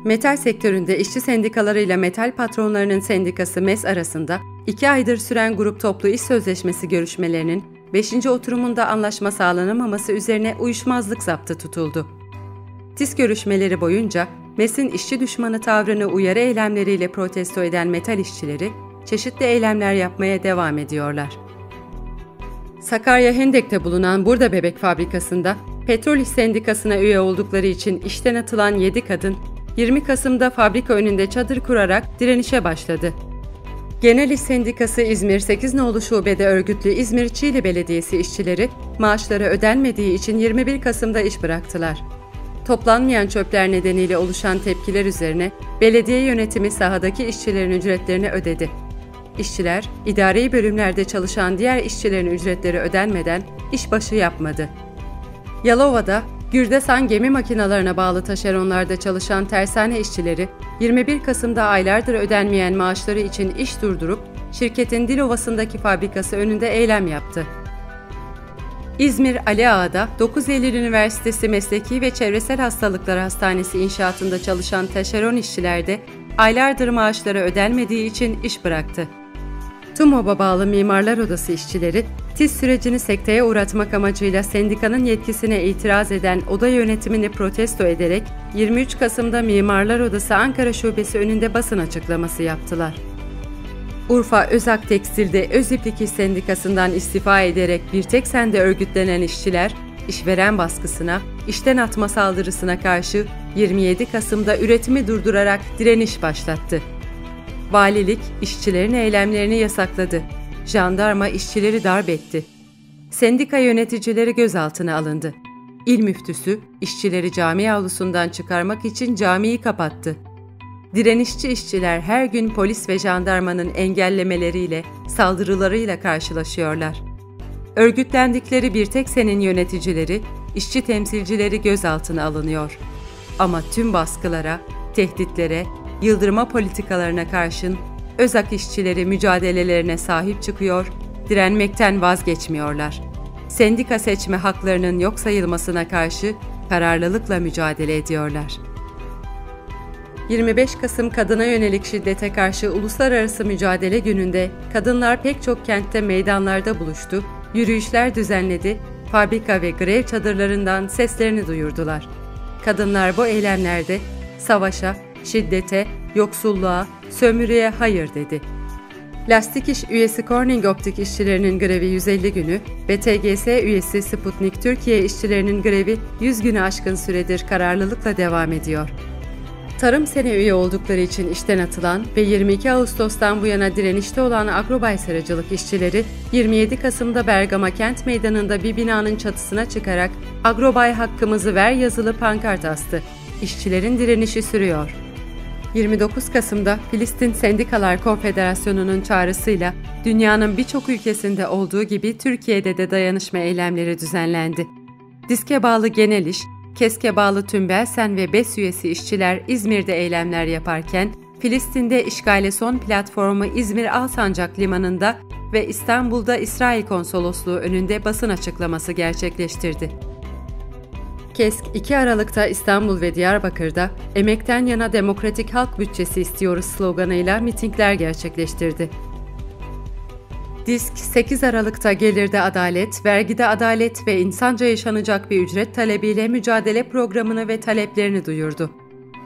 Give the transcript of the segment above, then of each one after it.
Metal sektöründe işçi sendikalarıyla metal patronlarının sendikası MES arasında 2 aydır süren grup toplu iş sözleşmesi görüşmelerinin 5. oturumunda anlaşma sağlanamaması üzerine uyuşmazlık zaptı tutuldu. TİS görüşmeleri boyunca MES'in işçi düşmanı tavrını uyarı eylemleriyle protesto eden metal işçileri çeşitli eylemler yapmaya devam ediyorlar. Sakarya Hendek'te bulunan Burda Bebek Fabrikası'nda Petrol İş Sendikası'na üye oldukları için işten atılan 7 kadın, 20 Kasım'da fabrika önünde çadır kurarak direnişe başladı. Genel İş Sendikası İzmir 8 Nolu Şube'de örgütlü İzmir Çiğli Belediyesi işçileri maaşları ödenmediği için 21 Kasım'da iş bıraktılar. Toplanmayan çöpler nedeniyle oluşan tepkiler üzerine belediye yönetimi sahadaki işçilerin ücretlerini ödedi. İşçiler, idari bölümlerde çalışan diğer işçilerin ücretleri ödenmeden işbaşı yapmadı. Yalova'da, Gürdesan gemi makinalarına bağlı taşeronlarda çalışan tersane işçileri, 21 Kasım'da aylardır ödenmeyen maaşları için iş durdurup, şirketin Dilovası'ndaki fabrikası önünde eylem yaptı. İzmir Ali Ağa'da 9 Eylül Üniversitesi Mesleki ve Çevresel Hastalıklar Hastanesi inşaatında çalışan taşeron işçiler de aylardır maaşları ödenmediği için iş bıraktı. TUMOB'a bağlı Mimarlar Odası işçileri, TİS sürecini sekteye uğratmak amacıyla sendikanın yetkisine itiraz eden oda yönetimini protesto ederek 23 Kasım'da Mimarlar Odası Ankara Şubesi önünde basın açıklaması yaptılar. Urfa Özak Tekstil'de Öziplik İş Sendikası'ndan istifa ederek Birteksen'de örgütlenen işçiler, işveren baskısına, işten atma saldırısına karşı 27 Kasım'da üretimi durdurarak direniş başlattı. Valilik, işçilerin eylemlerini yasakladı. Jandarma işçileri darp etti. Sendika yöneticileri gözaltına alındı. İl müftüsü, işçileri cami avlusundan çıkarmak için camiyi kapattı. Direnişçi işçiler her gün polis ve jandarmanın engellemeleriyle, saldırılarıyla karşılaşıyorlar. Örgütlendikleri Birteksen'in yöneticileri, işçi temsilcileri gözaltına alınıyor. Ama tüm baskılara, tehditlere, yıldırma politikalarına karşın Özak işçileri mücadelelerine sahip çıkıyor, direnmekten vazgeçmiyorlar. Sendika seçme haklarının yok sayılmasına karşı kararlılıkla mücadele ediyorlar. 25 Kasım Kadına Yönelik Şiddete Karşı Uluslararası Mücadele Günü'nde kadınlar pek çok kentte meydanlarda buluştu, yürüyüşler düzenledi, fabrika ve grev çadırlarından seslerini duyurdular. Kadınlar bu eylemlerde savaşa, şiddete, yoksulluğa, sömürüye hayır dedi. Lastik İş üyesi Corning Optik işçilerinin grevi 150 günü ve TGS üyesi Sputnik Türkiye işçilerinin grevi 100 günü aşkın süredir kararlılıkla devam ediyor. Tarım Sene üye oldukları için işten atılan ve 22 Ağustos'tan bu yana direnişte olan Agrobay Seracılık işçileri 27 Kasım'da Bergama Kent Meydanı'nda bir binanın çatısına çıkarak "Agrobay hakkımızı ver" yazılı pankart astı. İşçilerin direnişi sürüyor. 29 Kasım'da Filistin Sendikalar Konfederasyonu'nun çağrısıyla dünyanın birçok ülkesinde olduğu gibi Türkiye'de de dayanışma eylemleri düzenlendi. DİSK'e bağlı Genel İş, KESK'e bağlı Tümbelsen ve BES üyesi işçiler İzmir'de eylemler yaparken, Filistin'de İşgale Son Platformu İzmir Alsancak Limanı'nda ve İstanbul'da İsrail Konsolosluğu önünde basın açıklaması gerçekleştirdi. KESK 2 Aralık'ta İstanbul ve Diyarbakır'da "Emekten yana demokratik halk bütçesi istiyoruz" sloganıyla mitingler gerçekleştirdi. DİSK 8 Aralık'ta gelirde adalet, vergide adalet ve insanca yaşanacak bir ücret talebiyle mücadele programını ve taleplerini duyurdu.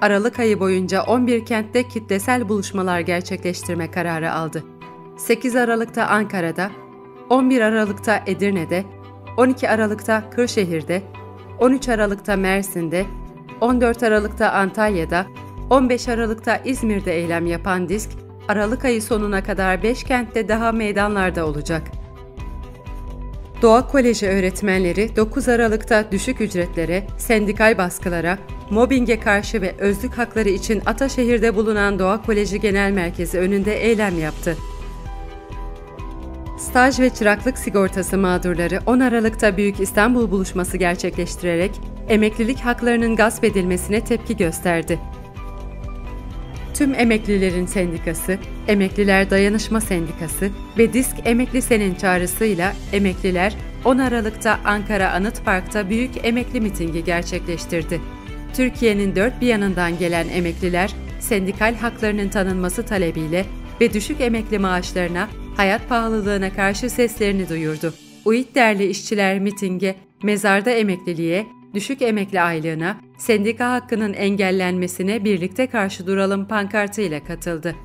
Aralık ayı boyunca 11 kentte kitlesel buluşmalar gerçekleştirme kararı aldı. 8 Aralık'ta Ankara'da, 11 Aralık'ta Edirne'de, 12 Aralık'ta Kırşehir'de, 13 Aralık'ta Mersin'de, 14 Aralık'ta Antalya'da, 15 Aralık'ta İzmir'de eylem yapan DİSK, Aralık ayı sonuna kadar 5 kentte daha meydanlarda olacak. Doğa Koleji öğretmenleri 9 Aralık'ta düşük ücretlere, sendikal baskılara, mobbinge karşı ve özlük hakları için Ataşehir'de bulunan Doğa Koleji Genel Merkezi önünde eylem yaptı. Staj ve çıraklık sigortası mağdurları 10 Aralık'ta Büyük İstanbul buluşması gerçekleştirerek emeklilik haklarının gasp edilmesine tepki gösterdi. Tüm Emeklilerin Sendikası, Emekliler Dayanışma Sendikası ve DİSK Emekli Sen'in çağrısıyla emekliler 10 Aralık'ta Ankara Anıt Park'ta büyük emekli mitingi gerçekleştirdi. Türkiye'nin dört bir yanından gelen emekliler, sendikal haklarının tanınması talebiyle ve düşük emekli maaşlarına, hayat pahalılığına karşı seslerini duyurdu. UİT Değerli İşçiler mitinge, mezarda emekliliğe, düşük emekli aylığına, sendika hakkının engellenmesine birlikte karşı duralım pankartıyla katıldı.